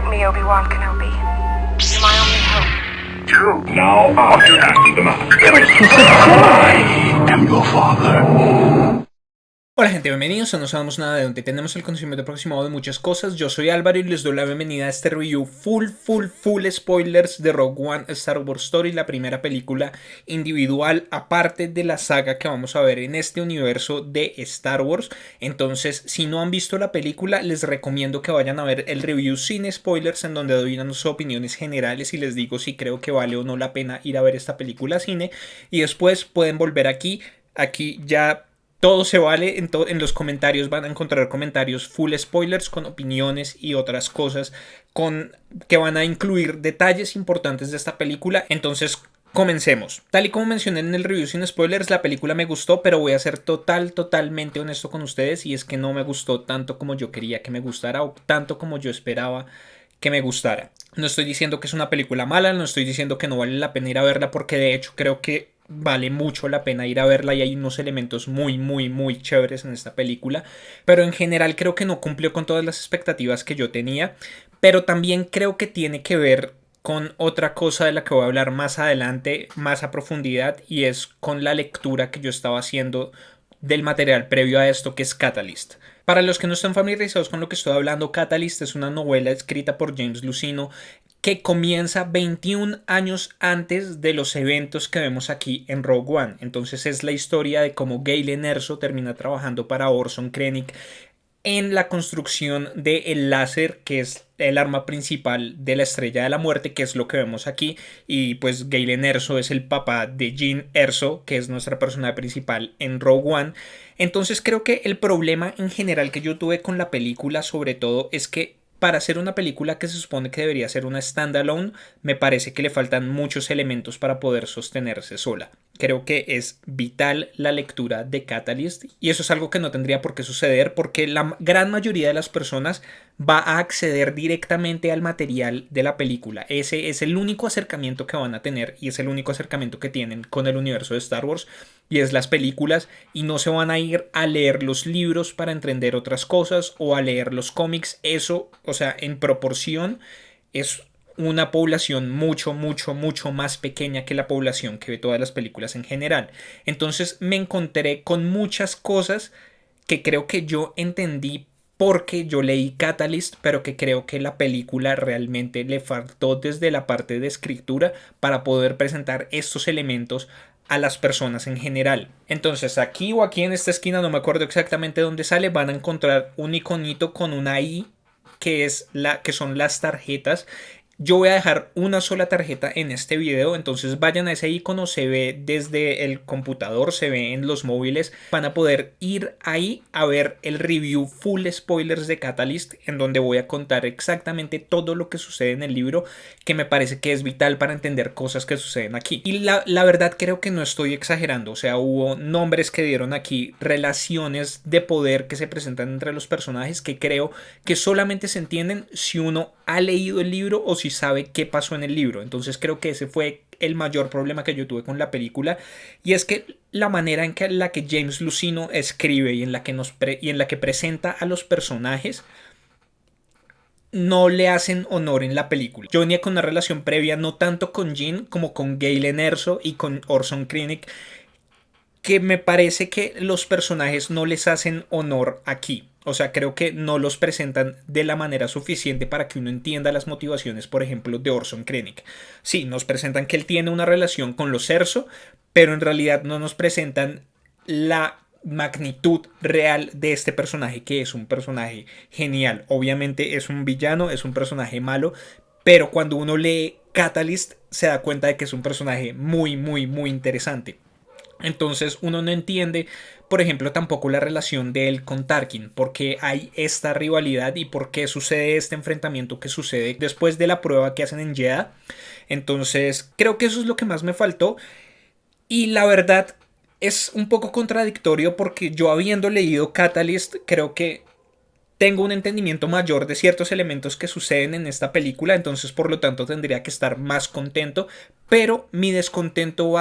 Help me, Obi-Wan Kenobi. You're my only hope. True. Now after the I am your father. Hola gente, bienvenidos a No Sabemos Nada, de donde tenemos el conocimiento aproximado de muchas cosas. Yo soy Álvaro y les doy la bienvenida a este review full spoilers de Rogue One, Star Wars Story, la primera película individual aparte de la saga que vamos a ver en este universo de Star Wars. Entonces, si no han visto la película, les recomiendo que vayan a ver el review sin spoilers, en donde doy unas opiniones generales y les digo si creo que vale o no la pena ir a ver esta película a cine. Y después pueden volver aquí ya. Todo se vale, en los comentarios van a encontrar comentarios full spoilers con opiniones y otras cosas que van a incluir detalles importantes de esta película. Entonces, comencemos. Tal y como mencioné en el review sin spoilers, la película me gustó, pero voy a ser totalmente honesto con ustedes, y es que no me gustó tanto como yo quería que me gustara o tanto como yo esperaba que me gustara. No estoy diciendo que es una película mala, no estoy diciendo que no vale la pena ir a verla, porque de hecho creo que vale mucho la pena ir a verla y hay unos elementos muy chéveres en esta película, pero en general creo que no cumplió con todas las expectativas que yo tenía. Pero también creo que tiene que ver con otra cosa de la que voy a hablar más adelante, más a profundidad, y es con la lectura que yo estaba haciendo del material previo a esto, que es Catalyst. Para los que no están familiarizados con lo que estoy hablando, Catalyst es una novela escrita por James Luceno que comienza 21 años antes de los eventos que vemos aquí en Rogue One. Entonces es la historia de cómo Galen Erso termina trabajando para Orson Krennic en la construcción del láser, que es el arma principal de la Estrella de la Muerte, que es lo que vemos aquí. Y pues Galen Erso es el papá de Jyn Erso, que es nuestra personaje principal en Rogue One. Entonces creo que el problema en general que yo tuve con la película, sobre todo, es que para hacer una película que se supone que debería ser una standalone, me parece que le faltan muchos elementos para poder sostenerse sola. Creo que es vital la lectura de Catalyst, y eso es algo que no tendría por qué suceder, porque la gran mayoría de las personas va a acceder directamente al material de la película. Ese es el único acercamiento que van a tener, y es el único acercamiento que tienen con el universo de Star Wars, y es las películas, y no se van a ir a leer los libros para entender otras cosas o a leer los cómics. Eso, o sea, en proporción es una población mucho más pequeña que la población que ve todas las películas en general. Entonces me encontré con muchas cosas que creo que yo entendí porque yo leí Catalyst, pero que creo que la película realmente le faltó desde la parte de escritura para poder presentar estos elementos a las personas en general. Entonces aquí o aquí en esta esquina, no me acuerdo exactamente dónde sale, van a encontrar un iconito con una I, que son las tarjetas. Yo voy a dejar una sola tarjeta en este video, entonces vayan a ese icono, se ve desde el computador, se ve en los móviles, van a poder ir ahí a ver el review full spoilers de Catalyst, en donde voy a contar exactamente todo lo que sucede en el libro, que me parece que es vital para entender cosas que suceden aquí. Y la verdad creo que no estoy exagerando, o sea, hubo nombres que dieron aquí, relaciones de poder que se presentan entre los personajes, que creo que solamente se entienden si uno ha leído el libro o si sabe qué pasó en el libro. Entonces creo que ese fue el mayor problema que yo tuve con la película, y es que la manera en la que James Luceno escribe y en la que presenta a los personajes no le hacen honor en la película. Yo venía con una relación previa no tanto con Jyn como con Galen Erso y con Orson Krennic, que me parece que los personajes no les hacen honor aquí. O sea, creo que no los presentan de la manera suficiente para que uno entienda las motivaciones, por ejemplo, de Orson Krennic. Sí, nos presentan que él tiene una relación con los Erso, pero en realidad no nos presentan la magnitud real de este personaje, que es un personaje genial. Obviamente es un villano, es un personaje malo, pero cuando uno lee Catalyst se da cuenta de que es un personaje muy interesante. Entonces uno no entiende, por ejemplo, tampoco la relación de él con Tarkin, por qué hay esta rivalidad y por qué sucede este enfrentamiento que sucede después de la prueba que hacen en Jedha. Entonces creo que eso es lo que más me faltó, y la verdad es un poco contradictorio, porque yo, habiendo leído Catalyst, creo que tengo un entendimiento mayor de ciertos elementos que suceden en esta película, entonces por lo tanto tendría que estar más contento, pero mi descontento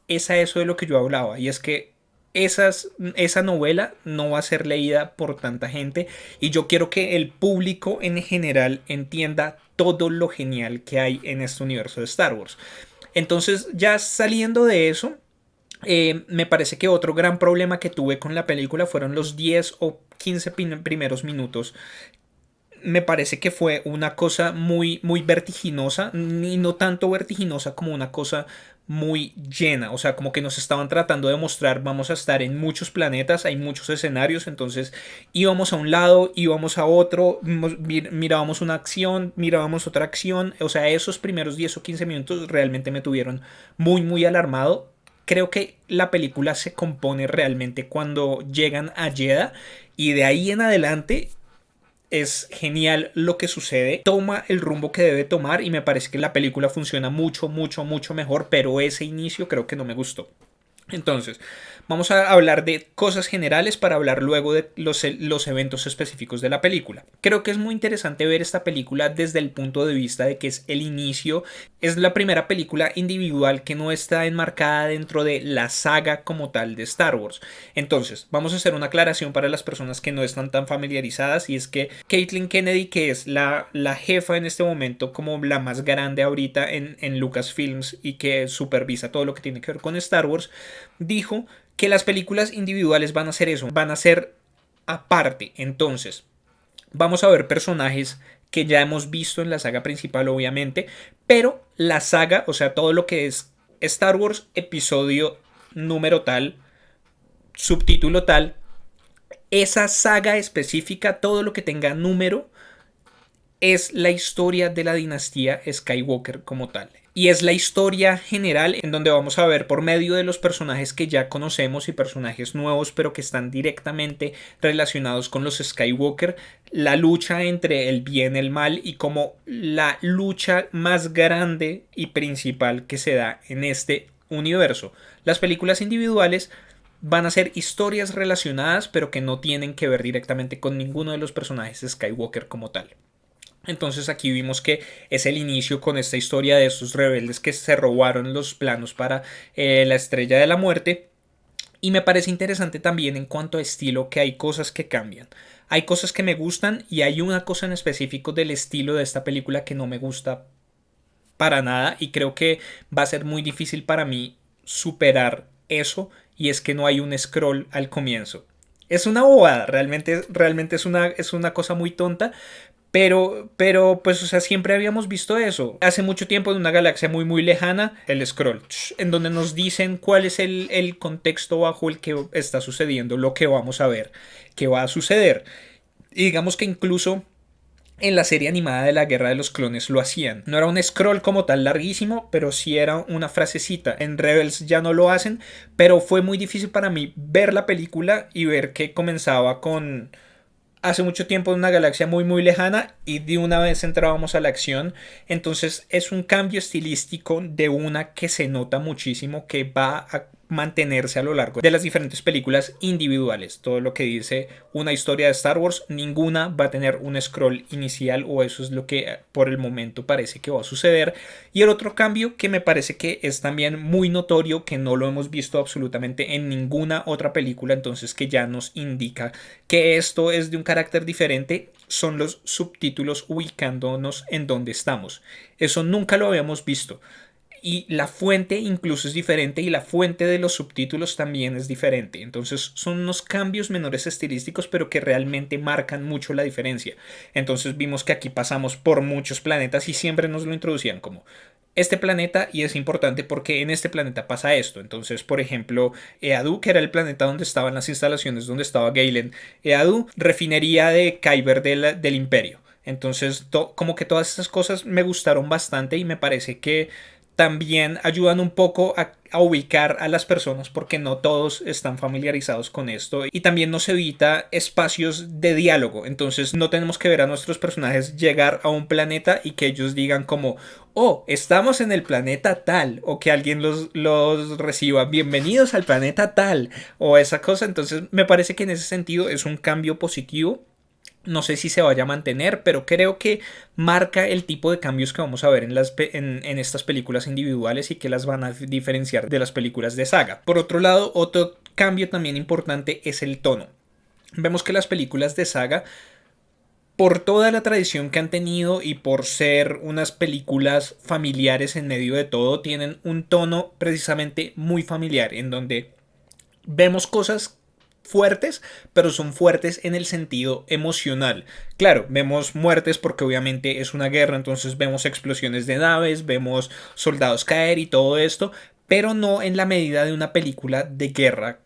es a eso de lo que yo hablaba, y es que esa novela no va a ser leída por tanta gente y yo quiero que el público en general entienda todo lo genial que hay en este universo de Star Wars. Entonces, ya saliendo de eso, me parece que otro gran problema que tuve con la película fueron los 10 o 15 primeros minutos. Me parece que fue una cosa muy, muy vertiginosa, y no tanto vertiginosa como una cosa muy llena, o sea, como que nos estaban tratando de mostrar, vamos a estar en muchos planetas, hay muchos escenarios, entonces íbamos a un lado, íbamos a otro, mirábamos una acción, mirábamos otra acción, o sea, esos primeros 10 o 15 minutos realmente me tuvieron muy, muy alarmado. Creo que la película se compone realmente cuando llegan a Jedha y de ahí en adelante es genial lo que sucede, toma el rumbo que debe tomar y me parece que la película funciona mucho, mucho, mucho mejor, pero ese inicio creo que no me gustó. Entonces, vamos a hablar de cosas generales para hablar luego de los eventos específicos de la película. Creo que es muy interesante ver esta película desde el punto de vista de que es el inicio, es la primera película individual que no está enmarcada dentro de la saga como tal de Star Wars. Entonces, vamos a hacer una aclaración para las personas que no están tan familiarizadas y es que Kathleen Kennedy, que es la jefa en este momento como la más grande ahorita en Lucasfilms y que supervisa todo lo que tiene que ver con Star Wars, dijo que las películas individuales van a ser eso, van a ser aparte. Entonces, vamos a ver personajes que ya hemos visto en la saga principal, obviamente, pero la saga, o sea, todo lo que es Star Wars episodio número tal, subtítulo tal, esa saga específica, todo lo que tenga número, es la historia de la dinastía Skywalker como tal. Y es la historia general en donde vamos a ver por medio de los personajes que ya conocemos y personajes nuevos pero que están directamente relacionados con los Skywalker, la lucha entre el bien y el mal y como la lucha más grande y principal que se da en este universo. Las películas individuales van a ser historias relacionadas pero que no tienen que ver directamente con ninguno de los personajes Skywalker como tal. Entonces aquí vimos que es el inicio con esta historia de estos rebeldes que se robaron los planos para la Estrella de la Muerte. Y me parece interesante también en cuanto a estilo que hay cosas que cambian. Hay cosas que me gustan y hay una cosa en específico del estilo de esta película que no me gusta para nada y creo que va a ser muy difícil para mí superar eso y es que no hay un scroll al comienzo. Es una bobada, realmente es una cosa muy tonta, pues, o sea, siempre habíamos visto eso. Hace mucho tiempo en una galaxia muy, muy lejana, el scroll, en donde nos dicen cuál es el contexto bajo el que está sucediendo lo que vamos a ver, que va a suceder. Y digamos que incluso en la serie animada de la Guerra de los Clones lo hacían. No era un scroll como tal larguísimo, pero sí era una frasecita. En Rebels ya no lo hacen, pero fue muy difícil para mí ver la película y ver que comenzaba con hace mucho tiempo en una galaxia muy muy lejana y de una vez entrábamos a la acción. Entonces es un cambio estilístico de una que se nota muchísimo que va a mantenerse a lo largo de las diferentes películas individuales. Todo lo que dice una historia de Star Wars, ninguna va a tener un scroll inicial o eso es lo que por el momento parece que va a suceder. Y el otro cambio que me parece que es también muy notorio, que no lo hemos visto absolutamente en ninguna otra película, entonces que ya nos indica que esto es de un carácter diferente, son los subtítulos ubicándonos en donde estamos. Eso nunca lo habíamos visto. Y la fuente incluso es diferente y la fuente de los subtítulos también es diferente. Entonces son unos cambios menores estilísticos pero que realmente marcan mucho la diferencia. Entonces vimos que aquí pasamos por muchos planetas y siempre nos lo introducían como este planeta y es importante porque en este planeta pasa esto. Entonces, por ejemplo, Eadu, que era el planeta donde estaban las instalaciones, donde estaba Galen. Eadu, refinería de Kyber del Imperio. Entonces, como que todas esas cosas me gustaron bastante y me parece que también ayudan un poco a ubicar a las personas porque no todos están familiarizados con esto y también nos evita espacios de diálogo. Entonces no tenemos que ver a nuestros personajes llegar a un planeta y que ellos digan como oh, estamos en el planeta tal o que alguien los reciba bienvenidos al planeta tal o esa cosa. Entonces me parece que en ese sentido es un cambio positivo. No sé si se vaya a mantener, pero creo que marca el tipo de cambios que vamos a ver en estas películas individuales y que las van a diferenciar de las películas de saga. Por otro lado, otro cambio también importante es el tono. Vemos que las películas de saga, por toda la tradición que han tenido y por ser unas películas familiares en medio de todo, tienen un tono precisamente muy familiar, en donde vemos cosas fuertes, pero son fuertes en el sentido emocional. Claro, vemos muertes porque obviamente es una guerra, entonces vemos explosiones de naves, vemos soldados caer y todo esto, pero no en la medida de una película de guerra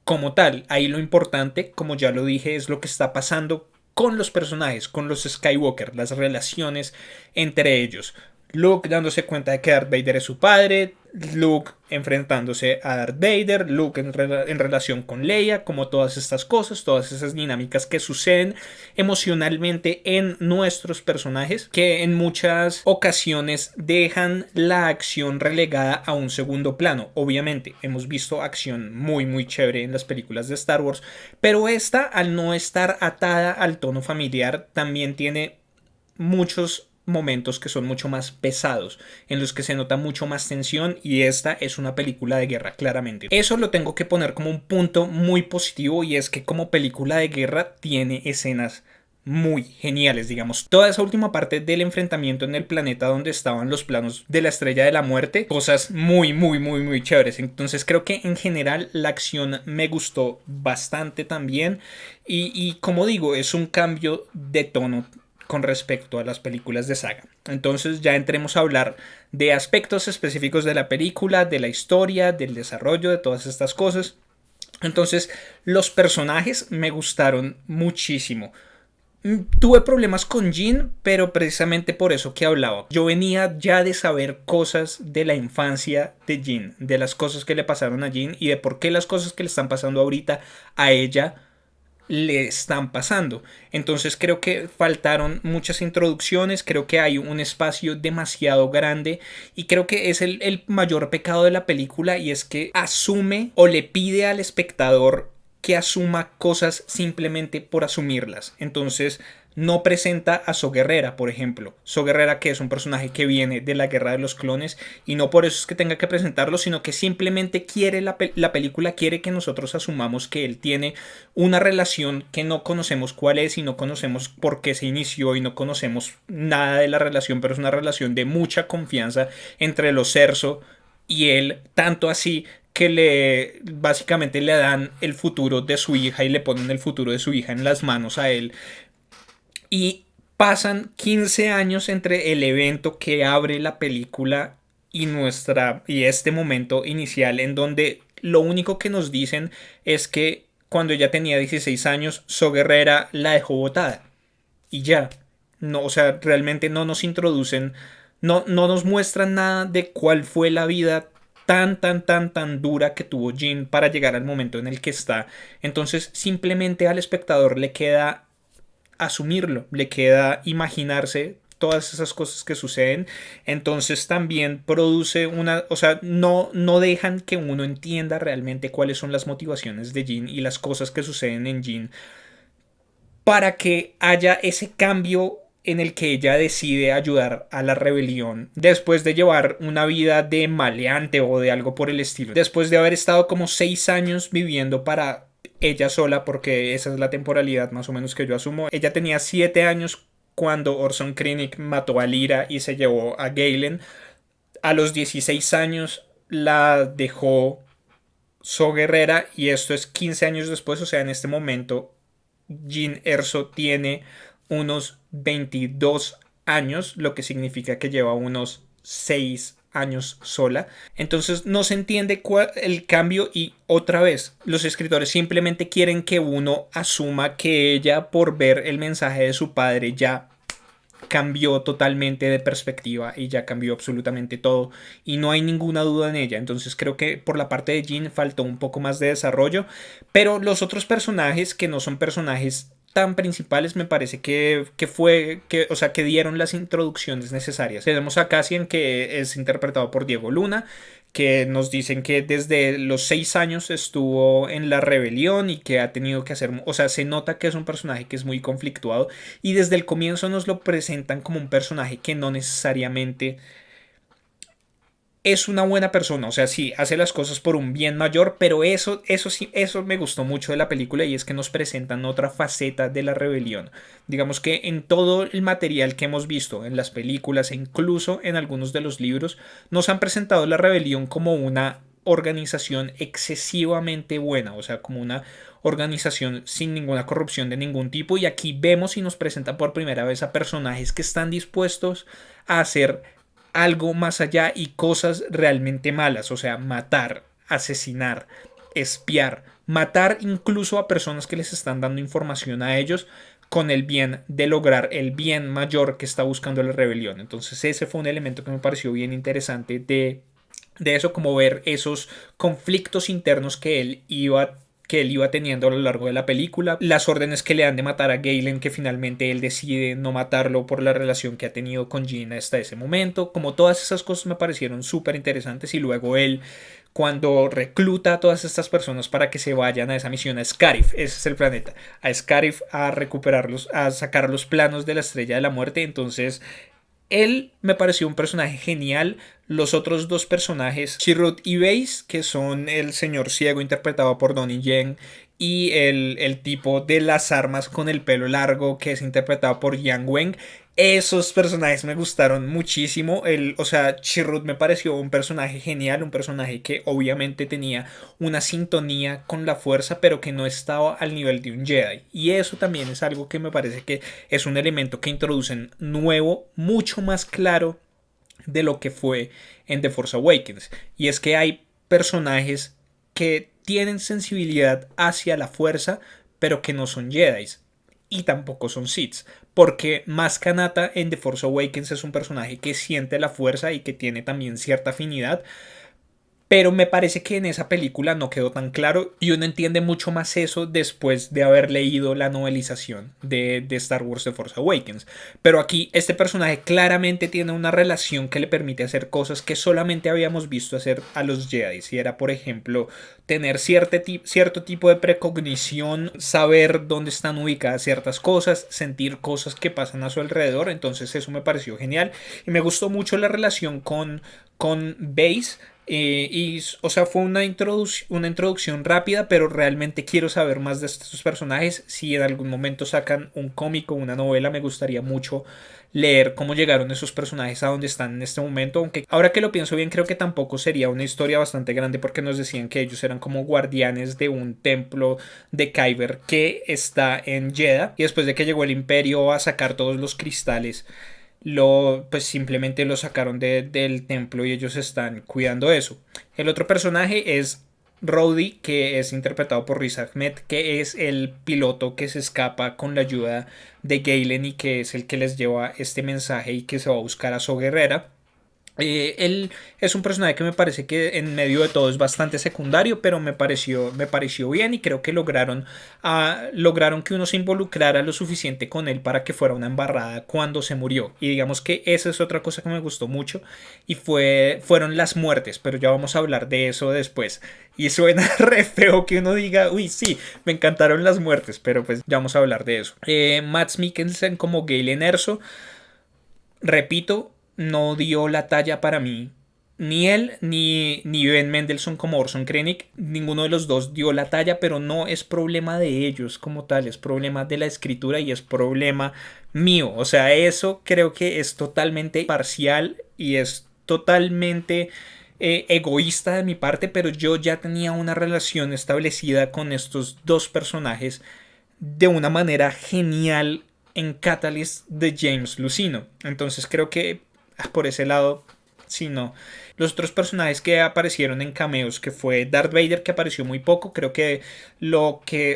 como tal. Ahí lo importante, como ya lo dije, es lo que está pasando con los personajes, con los Skywalker, las relaciones entre ellos. Luke dándose cuenta de que Darth Vader es su padre, Luke enfrentándose a Darth Vader, Luke en relación con Leia, como todas estas cosas, todas esas dinámicas que suceden emocionalmente en nuestros personajes, que en muchas ocasiones dejan la acción relegada a un segundo plano. Obviamente hemos visto acción muy chévere en las películas de Star Wars, pero esta, al no estar atada al tono familiar, también tiene muchos momentos que son mucho más pesados, en los que se nota mucho más tensión, y esta es una película de guerra, claramente. Eso lo tengo que poner como un punto muy positivo, y es que como película de guerra tiene escenas muy geniales, digamos. Toda esa última parte del enfrentamiento en el planeta donde estaban los planos de la Estrella de la Muerte, cosas muy chéveres. Entonces creo que en general la acción me gustó bastante también, y como digo, es un cambio de tono con respecto a las películas de saga. Entonces ya entremos a hablar de aspectos específicos de la película, de la historia, del desarrollo, de todas estas cosas. Entonces, los personajes me gustaron muchísimo. Tuve problemas con Jin, pero precisamente por eso que hablaba. Yo venía ya de saber cosas de la infancia de Jin, de las cosas que le pasaron a Jin y de por qué las cosas que le están pasando ahorita a ella le están pasando. Entonces creo que faltaron muchas introducciones, creo que hay un espacio demasiado grande, y creo que es el mayor pecado de la película, y es que asume o le pide al espectador que asuma cosas simplemente por asumirlas. Entonces no presenta a So Guerrera, por ejemplo. So Guerrera, que es un personaje que viene de la Guerra de los Clones, y no por eso es que tenga que presentarlo, sino que simplemente quiere la película quiere que nosotros asumamos que él tiene una relación que no conocemos cuál es, y no conocemos por qué se inició, y no conocemos nada de la relación, pero es una relación de mucha confianza entre los Erso y él, tanto así que básicamente le dan el futuro de su hija y le ponen el futuro de su hija en las manos a él. Y pasan 15 años entre el evento que abre la película y este momento inicial, en donde lo único que nos dicen es que cuando ella tenía 16 años, So Guerrera la dejó botada. Y ya. No, o sea, realmente no nos introducen, no nos muestran nada de cuál fue la vida tan dura que tuvo Jin para llegar al momento en el que está. Entonces simplemente al espectador le queda asumirlo, le queda imaginarse todas esas cosas que suceden. Entonces también produce o sea, no dejan que uno entienda realmente cuáles son las motivaciones de Jin y las cosas que suceden en Jin, para que haya ese cambio en el que ella decide ayudar a la rebelión después de llevar una vida de maleante o de algo por el estilo. Después de haber estado como 6 años viviendo para ella sola, porque esa es la temporalidad más o menos que yo asumo. Ella tenía 7 años cuando Orson Krennic mató a Lyra y se llevó a Galen. A los 16 años la dejó So Guerrera, y esto es 15 años después. O sea, en este momento Jyn Erso tiene unos 22 años, lo que significa que lleva unos 6 años sola. Entonces no se entiende el cambio, y otra vez los escritores simplemente quieren que uno asuma que ella, por ver el mensaje de su padre, ya cambió totalmente de perspectiva y ya cambió absolutamente todo, y no hay ninguna duda en ella. Entonces creo que por la parte de Jyn faltó un poco más de desarrollo, pero los otros personajes, que no son personajes tan principales, me parece o sea, que dieron las introducciones necesarias. Tenemos a Cassian, que es interpretado por Diego Luna, que nos dicen que desde los 6 años estuvo en la rebelión y que ha tenido que hacer, o sea, se nota que es un personaje que es muy conflictuado, y desde el comienzo nos lo presentan como un personaje que no necesariamente es una buena persona, o sea, sí, hace las cosas por un bien mayor, pero eso sí, eso me gustó mucho de la película y es que nos presentan otra faceta de la rebelión. Digamos que en todo el material que hemos visto, en las películas e incluso en algunos de los libros, nos han presentado la rebelión como una organización excesivamente buena, o sea, como una organización sin ninguna corrupción de ningún tipo y aquí vemos y nos presentan por primera vez a personajes que están dispuestos a hacer algo más allá y cosas realmente malas, o sea, matar, asesinar, espiar, matar incluso a personas que les están dando información a ellos con el bien de lograr el bien mayor que está buscando la rebelión. Entonces ese fue un elemento que me pareció bien interesante de eso, como ver esos conflictos internos que él iba teniendo a lo largo de la película, las órdenes que le dan de matar a Galen, que finalmente él decide no matarlo por la relación que ha tenido con Gina hasta ese momento, como todas esas cosas me parecieron súper interesantes y luego él cuando recluta a todas estas personas para que se vayan a esa misión a Scarif, ese es el planeta, a Scarif a recuperarlos, a sacar los planos de la Estrella de la Muerte, entonces él me pareció un personaje genial. Los otros dos personajes, Chirrut y Base, que son el señor ciego interpretado por Donnie Yen y el tipo de las armas con el pelo largo que es interpretado por Yang Wen. Esos personajes me gustaron muchísimo. O sea, Chirrut me pareció un personaje genial, un personaje que obviamente tenía una sintonía con la fuerza, pero que no estaba al nivel de un Jedi. Y eso también es algo que me parece que es un elemento que introducen nuevo, mucho más claro de lo que fue en The Force Awakens. Y es que hay personajes que tienen sensibilidad hacia la fuerza, pero que no son Jedi y tampoco son Sith. Porque Maz Kanata en The Force Awakens es un personaje que siente la fuerza y que tiene también cierta afinidad. Pero me parece que en esa película no quedó tan claro y uno entiende mucho más eso después de haber leído la novelización de Star Wars The Force Awakens. Pero aquí este personaje claramente tiene una relación que le permite hacer cosas que solamente habíamos visto hacer a los Jedi. Y era, por ejemplo, tener cierto tipo de precognición, saber dónde están ubicadas ciertas cosas, sentir cosas que pasan a su alrededor. Entonces eso me pareció genial. Y me gustó mucho la relación con Base. O sea, fue una introducción rápida, pero realmente quiero saber más de estos personajes. Si en algún momento sacan un cómic o una novela, me gustaría mucho leer cómo llegaron esos personajes a donde están en este momento. Aunque ahora que lo pienso bien, creo que tampoco sería una historia bastante grande porque nos decían que ellos eran como guardianes de un templo de Kyber que está en Jedha. Y después de que llegó el Imperio a sacar todos los cristales, pues simplemente lo sacaron del templo y ellos están cuidando eso. El otro personaje es Rhodey, que es interpretado por Riz Ahmed, que es el piloto que se escapa con la ayuda de Galen y que es el que les lleva este mensaje y que se va a buscar a So Guerrera. Él es un personaje que me parece que en medio de todo es bastante secundario, pero me pareció bien y creo que lograron que uno se involucrara lo suficiente con él para que fuera una embarrada cuando se murió. Y digamos que esa es otra cosa que me gustó mucho y fueron las muertes, pero ya vamos a hablar de eso después. Y suena re feo que uno diga, uy, sí, me encantaron las muertes, pero pues ya vamos a hablar de eso. Mads Mikkelsen como Galen Erso, repito, no dio la talla para mí. Ni él ni Ben Mendelsohn como Orson Krennic, ninguno de los dos dio la talla, pero no es problema de ellos como tal, es problema de la escritura y es problema mío. O sea, eso creo que es totalmente parcial y es totalmente egoísta de mi parte, pero yo ya tenía una relación establecida con estos dos personajes de una manera genial en Catalyst de James Luceno. Entonces creo que por ese lado, sí, no. Los otros personajes que aparecieron en cameos, que fue Darth Vader, que apareció muy poco, creo que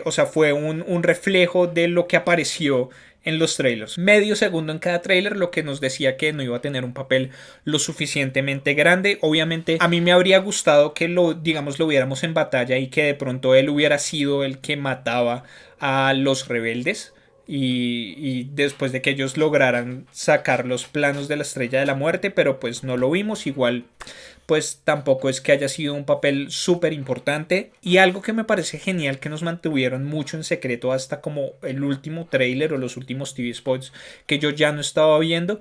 o sea, fue un reflejo de lo que apareció en los trailers. Medio segundo en cada trailer, lo que nos decía que no iba a tener un papel lo suficientemente grande. Obviamente, a mí me habría gustado que lo viéramos en batalla y que de pronto él hubiera sido el que mataba a los rebeldes. Y después de que ellos lograran sacar los planos de la Estrella de la Muerte, pero pues no lo vimos. Igual pues tampoco es que haya sido un papel súper importante. Y algo que me parece genial, que nos mantuvieron mucho en secreto hasta como el último tráiler o los últimos TV spots que yo ya no estaba viendo,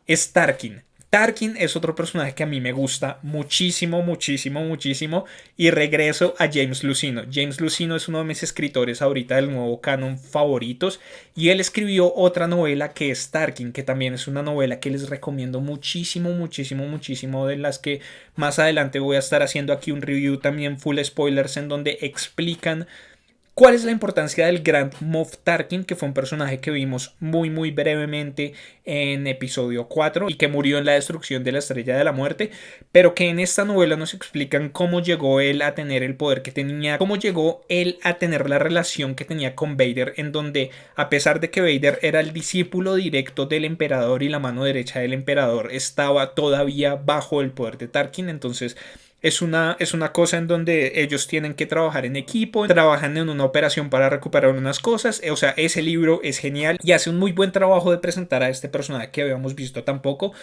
es Tarkin. Tarkin es otro personaje que a mí me gusta muchísimo, muchísimo, muchísimo. Y regreso a James Luceno. James Luceno es uno de mis escritores ahorita del nuevo canon favoritos. Y él escribió otra novela que es Tarkin, que también es una novela que les recomiendo muchísimo, muchísimo, muchísimo. De las que más adelante voy a estar haciendo aquí un review también full spoilers en donde explican ¿cuál es la importancia del Grand Moff Tarkin? Que fue un personaje que vimos muy muy brevemente en episodio 4 y que murió en la destrucción de la Estrella de la Muerte, pero que en esta novela nos explican cómo llegó él a tener el poder que tenía, cómo llegó él a tener la relación que tenía con Vader, en donde a pesar de que Vader era el discípulo directo del emperador y la mano derecha del emperador, estaba todavía bajo el poder de Tarkin. Entonces es una cosa en donde ellos tienen que trabajar en equipo, trabajan en una operación para recuperar unas cosas. O sea, ese libro es genial y hace un muy buen trabajo de presentar a este personaje que habíamos visto tampoco.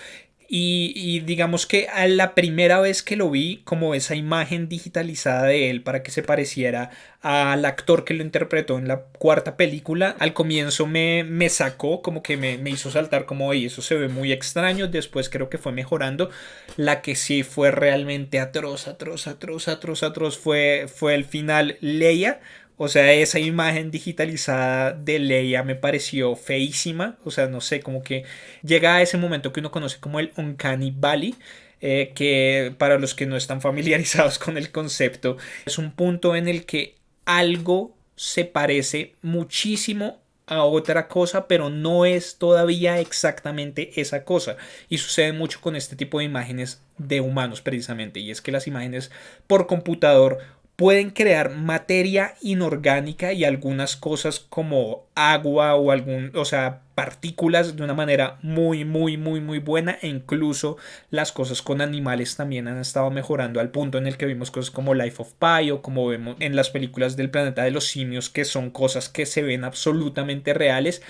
Y digamos que a la primera vez que lo vi, como esa imagen digitalizada de él para que se pareciera al actor que lo interpretó en la cuarta película, al comienzo me sacó, como que me hizo saltar como, oye, eso se ve muy extraño. Después creo que fue mejorando. La que sí fue realmente atroz, atroz, atroz, atroz, atroz fue el final Leia. O sea, esa imagen digitalizada de Leia me pareció feísima. O sea, no sé, como que llega a ese momento que uno conoce como el Uncanny Valley. Que para los que no están familiarizados con el concepto, es un punto en el que algo se parece muchísimo a otra cosa, pero no es todavía exactamente esa cosa. Y sucede mucho con este tipo de imágenes de humanos precisamente. Y es que las imágenes por computador pueden crear materia inorgánica y algunas cosas como agua o sea, partículas de una manera muy, muy, muy, muy buena. E incluso las cosas con animales también han estado mejorando al punto en el que vimos cosas como Life of Pi o como vemos en las películas del planeta de los simios, que son cosas que se ven absolutamente reales,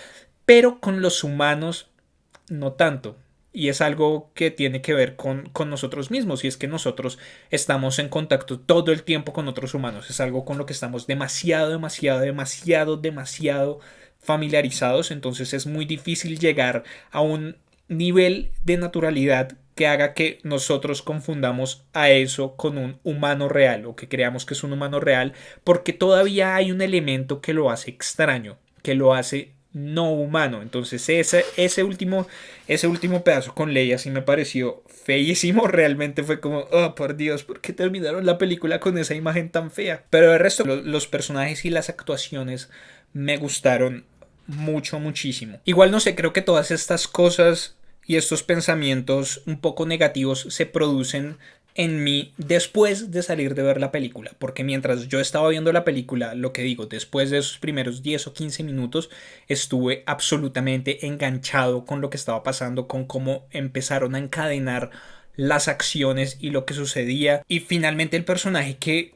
pero con los humanos no tanto. Y es algo que tiene que ver con nosotros mismos. Y es que nosotros estamos en contacto todo el tiempo con otros humanos. Es algo con lo que estamos demasiado, demasiado, demasiado, demasiado familiarizados. Entonces es muy difícil llegar a un nivel de naturalidad que haga que nosotros confundamos a eso con un humano real, o que creamos que es un humano real, porque todavía hay un elemento que lo hace extraño, que lo hace no humano. Entonces ese último pedazo con Leia sí me pareció feísimo. Realmente fue como, oh por Dios, ¿por qué terminaron la película con esa imagen tan fea? Pero el resto, los personajes y las actuaciones me gustaron mucho, muchísimo. Igual no sé, creo que todas estas cosas y estos pensamientos un poco negativos se producen en mí después de salir de ver la película, porque mientras yo estaba viendo la película, lo que digo, después de esos primeros 10 o 15 minutos estuve absolutamente enganchado con lo que estaba pasando, con cómo empezaron a encadenar las acciones y lo que sucedía. Y finalmente el personaje que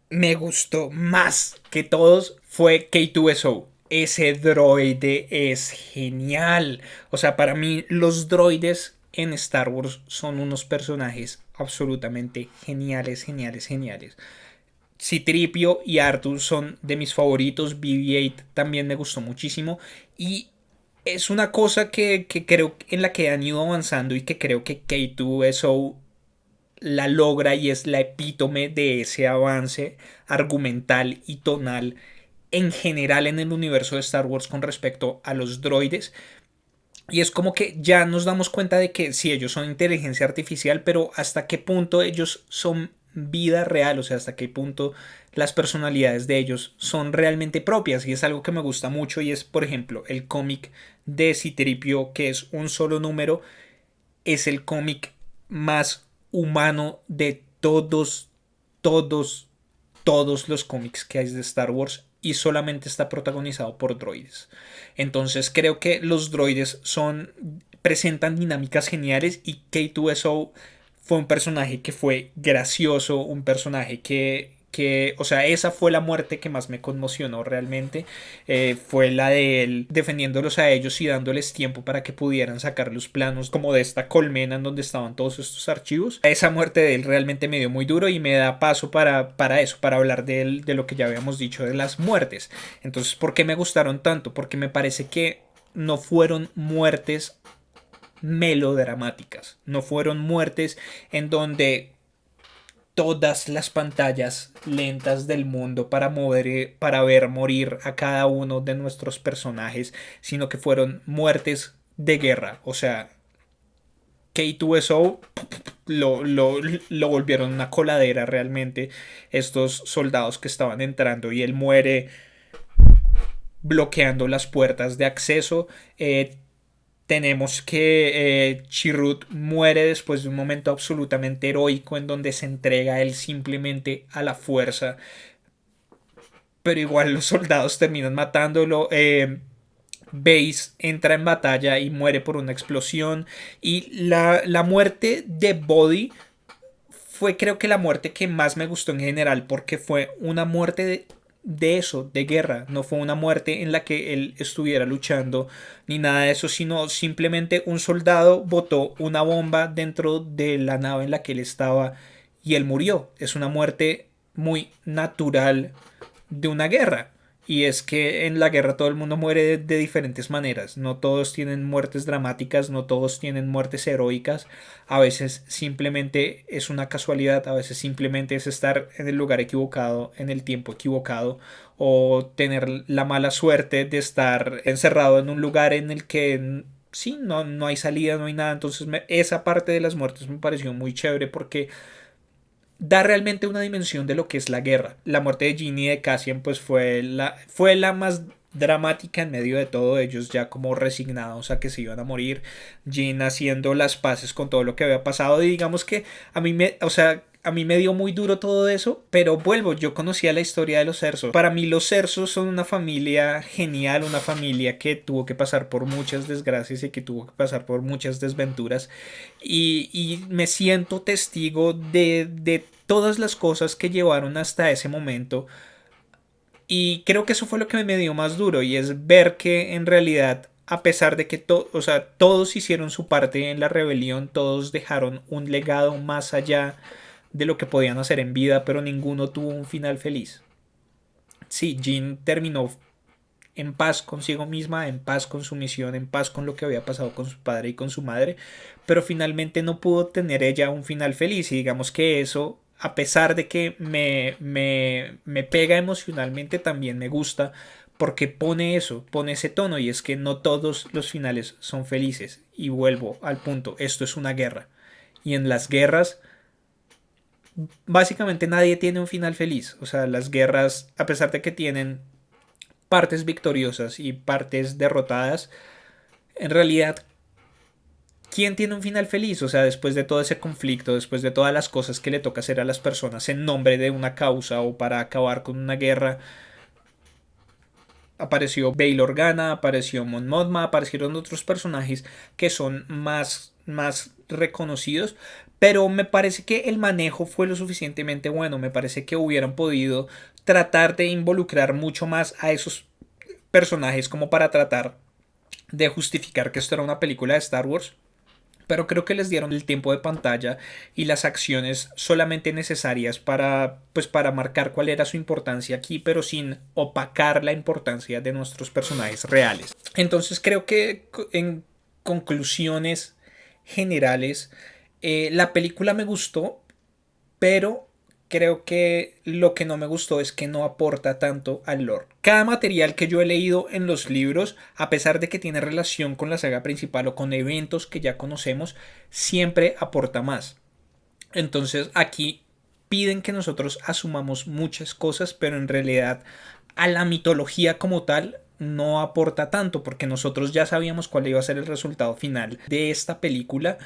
me gustó más que todos fue K2SO. Ese droide es genial. O sea, para mí los droides en Star Wars son unos personajes absolutamente geniales, geniales, geniales. C-3PO y Arthur son de mis favoritos. BB-8 también me gustó muchísimo. Y es una cosa que creo en la que han ido avanzando y que creo que K2SO la logra, y es la epítome de ese avance argumental y tonal en general en el universo de Star Wars con respecto a los droides. Y es como que ya nos damos cuenta de que sí, ellos son inteligencia artificial, pero hasta qué punto ellos son vida real, o sea, hasta qué punto las personalidades de ellos son realmente propias. Y es algo que me gusta mucho, y es, por ejemplo, el cómic de C-3PO, que es un solo número. Es el cómic más humano de todos los cómics que hay de Star Wars, y solamente está protagonizado por droides. Entonces creo que los droides presentan dinámicas geniales, y K2SO fue un personaje que fue gracioso, un personaje o sea, esa fue la muerte que más me conmocionó realmente. Fue la de él defendiéndolos a ellos y dándoles tiempo para que pudieran sacar los planos como de esta colmena en donde estaban todos estos archivos. Esa muerte de él realmente me dio muy duro y me da paso para eso, para hablar de lo que ya habíamos dicho de las muertes. Entonces, ¿por qué me gustaron tanto? Porque me parece que no fueron muertes melodramáticas, no fueron muertes en donde todas las pantallas lentas del mundo para ver morir a cada uno de nuestros personajes, sino que fueron muertes de guerra. O sea, K2SO lo volvieron una coladera realmente, estos soldados que estaban entrando, y él muere bloqueando las puertas de acceso. Tenemos que Chirrut muere después de un momento absolutamente heroico en donde se entrega él simplemente a la fuerza, pero igual los soldados terminan matándolo. Base entra en batalla y muere por una explosión. Y la muerte de Body fue, creo que, la muerte que más me gustó en general, porque fue una muerte de eso, de guerra. No fue una muerte en la que él estuviera luchando ni nada de eso, sino simplemente un soldado botó una bomba dentro de la nave en la que él estaba y él murió. Es una muerte muy natural de una guerra. Y es que en la guerra todo el mundo muere de diferentes maneras. No todos tienen muertes dramáticas, no todos tienen muertes heroicas. A veces simplemente es una casualidad, a veces simplemente es estar en el lugar equivocado, en el tiempo equivocado, o tener la mala suerte de estar encerrado en un lugar en el que sí, no hay salida, no hay nada. Entonces esa parte de las muertes me pareció muy chévere porque da realmente una dimensión de lo que es la guerra. La muerte de Jean y de Cassian pues fue la más dramática en medio de todo, ellos ya como resignados a que se iban a morir, Jean haciendo las paces con todo lo que había pasado. Y digamos que a mí me dio muy duro todo eso, pero vuelvo, yo conocía la historia de los Erso. Para mí los Erso son una familia genial, una familia que tuvo que pasar por muchas desgracias y que tuvo que pasar por muchas desventuras. Y me siento testigo de todas las cosas que llevaron hasta ese momento. Y creo que eso fue lo que me dio más duro, y es ver que en realidad, a pesar de que o sea, todos hicieron su parte en la rebelión, todos dejaron un legado más allá de lo que podían hacer en vida, pero ninguno tuvo un final feliz. Sí, Jean terminó en paz consigo misma, en paz con su misión, en paz con lo que había pasado con su padre y con su madre, pero finalmente no pudo tener ella un final feliz. Y digamos que eso, a pesar de que me pega emocionalmente, también me gusta porque pone eso, pone ese tono, y es que no todos los finales son felices. Y vuelvo al punto, esto es una guerra, y en las guerras básicamente nadie tiene un final feliz. O sea, las guerras, a pesar de que tienen partes victoriosas y partes derrotadas, en realidad, ¿quién tiene un final feliz? O sea, después de todo ese conflicto, después de todas las cosas que le toca hacer a las personas en nombre de una causa o para acabar con una guerra, apareció Bail Organa, apareció Mon Mothma, aparecieron otros personajes que son más reconocidos, pero me parece que el manejo fue lo suficientemente bueno. Me parece que hubieran podido tratar de involucrar mucho más a esos personajes como para tratar de justificar que esto era una película de Star Wars, pero creo que les dieron el tiempo de pantalla y las acciones solamente necesarias para marcar cuál era su importancia aquí, pero sin opacar la importancia de nuestros personajes reales. Entonces creo que, en conclusiones generales, la película me gustó, pero creo que lo que no me gustó es que no aporta tanto al lore. Cada material que yo he leído en los libros, a pesar de que tiene relación con la saga principal o con eventos que ya conocemos, siempre aporta más. Entonces aquí piden que nosotros asumamos muchas cosas, pero en realidad a la mitología como tal no aporta tanto, porque nosotros ya sabíamos cuál iba a ser el resultado final de esta película,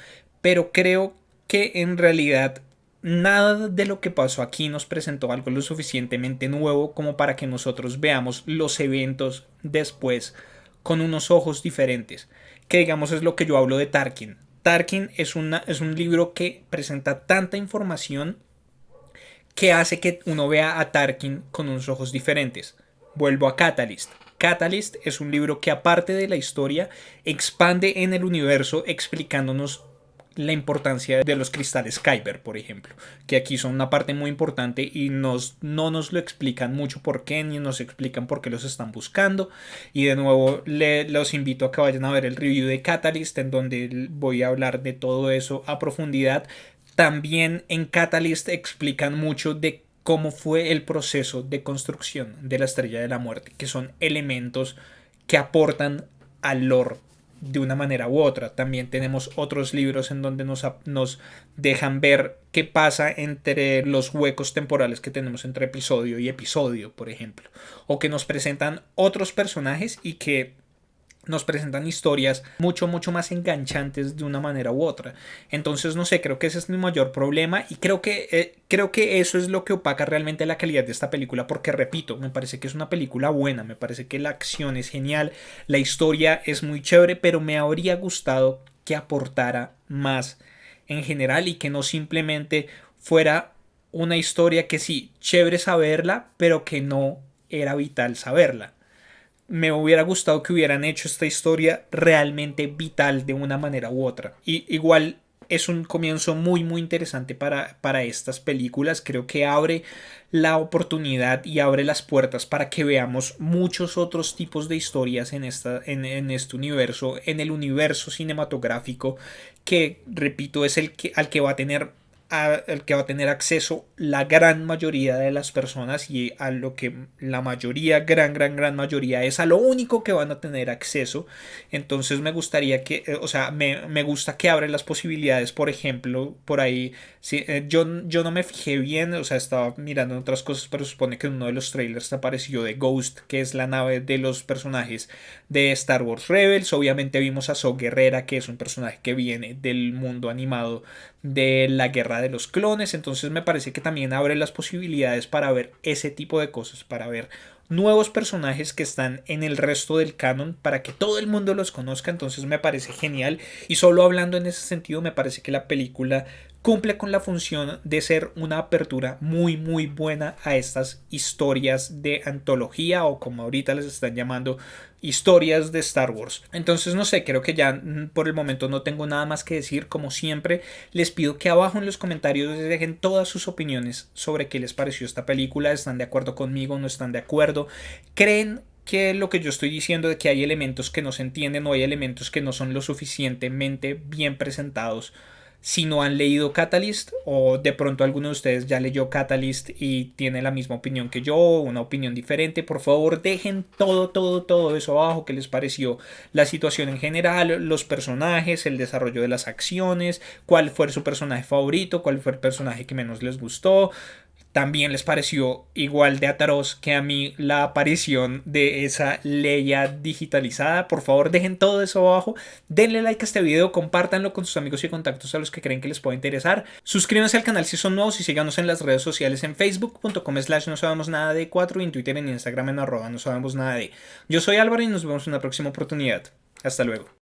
pero creo que en realidad nada de lo que pasó aquí nos presentó algo lo suficientemente nuevo como para que nosotros veamos los eventos después con unos ojos diferentes. Que digamos es lo que yo hablo de Tarkin. Tarkin es un libro que presenta tanta información que hace que uno vea a Tarkin con unos ojos diferentes. Vuelvo a Catalyst. Catalyst es un libro que, aparte de la historia, expande en el universo explicándonos la importancia de los cristales Kyber, por ejemplo, que aquí son una parte muy importante y no nos lo explican mucho por qué, ni nos explican por qué los están buscando. Y de nuevo los invito a que vayan a ver el review de Catalyst, en donde voy a hablar de todo eso a profundidad. También en Catalyst explican mucho de cómo fue el proceso de construcción de la Estrella de la Muerte, que son elementos que aportan al lore de una manera u otra. También tenemos otros libros en donde nos dejan ver qué pasa entre los huecos temporales que tenemos entre episodio y episodio, por ejemplo, o que nos presentan otros personajes y que nos presentan historias mucho más enganchantes de una manera u otra. Entonces, no sé, creo que ese es mi mayor problema y creo que eso es lo que opaca realmente la calidad de esta película, porque repito, me parece que es una película buena, me parece que la acción es genial, la historia es muy chévere, pero me habría gustado que aportara más en general y que no simplemente fuera una historia que sí, chévere saberla, pero que no era vital saberla. Me hubiera gustado que hubieran hecho esta historia realmente vital de una manera u otra. Y igual es un comienzo muy interesante para estas películas. Creo que abre la oportunidad y abre las puertas para que veamos muchos otros tipos de historias en este universo, en el universo cinematográfico que, repito, es al que va a tener acceso la gran mayoría de las personas, y a lo que la mayoría, gran mayoría, es a lo único que van a tener acceso. Entonces me gustaría que, me gusta que abre las posibilidades. Por ejemplo, por ahí, sí, yo no me fijé bien, estaba mirando otras cosas, pero supone que en uno de los trailers apareció de Ghost, que es la nave de los personajes de Star Wars Rebels. Obviamente vimos a Saw Gerrera, que es un personaje que viene del mundo animado de la Guerra de los Clones. Entonces me parece que también abre las posibilidades para ver ese tipo de cosas, para ver nuevos personajes que están en el resto del canon, para que todo el mundo los conozca. Entonces me parece genial, y solo hablando en ese sentido me parece que la película cumple con la función de ser una apertura muy buena a estas historias de antología, o como ahorita les están llamando, historias de Star Wars. Entonces, no sé, creo que ya por el momento no tengo nada más que decir. Como siempre, les pido que abajo en los comentarios dejen todas sus opiniones sobre qué les pareció esta película. ¿Están de acuerdo conmigo? ¿No están de acuerdo? ¿Creen que lo que yo estoy diciendo, de que hay elementos que no se entienden, o hay elementos que no son lo suficientemente bien presentados, si no han leído Catalyst, o de pronto alguno de ustedes ya leyó Catalyst y tiene la misma opinión que yo, una opinión diferente? Por favor, dejen todo eso abajo. ¿Qué les pareció la situación en general, los personajes, el desarrollo de las acciones? ¿Cuál fue su personaje favorito? ¿Cuál fue el personaje que menos les gustó? ¿También les pareció igual de atroz que a mí la aparición de esa Leia digitalizada? Por favor, dejen todo eso abajo. Denle like a este video, compártanlo con sus amigos y contactos a los que creen que les puede interesar. Suscríbanse al canal si son nuevos y síganos en las redes sociales, en facebook.com/no sabemos nada de 4 y en Twitter y en Instagram en @no sabemos nada de. Yo soy Álvaro y nos vemos en una próxima oportunidad. Hasta luego.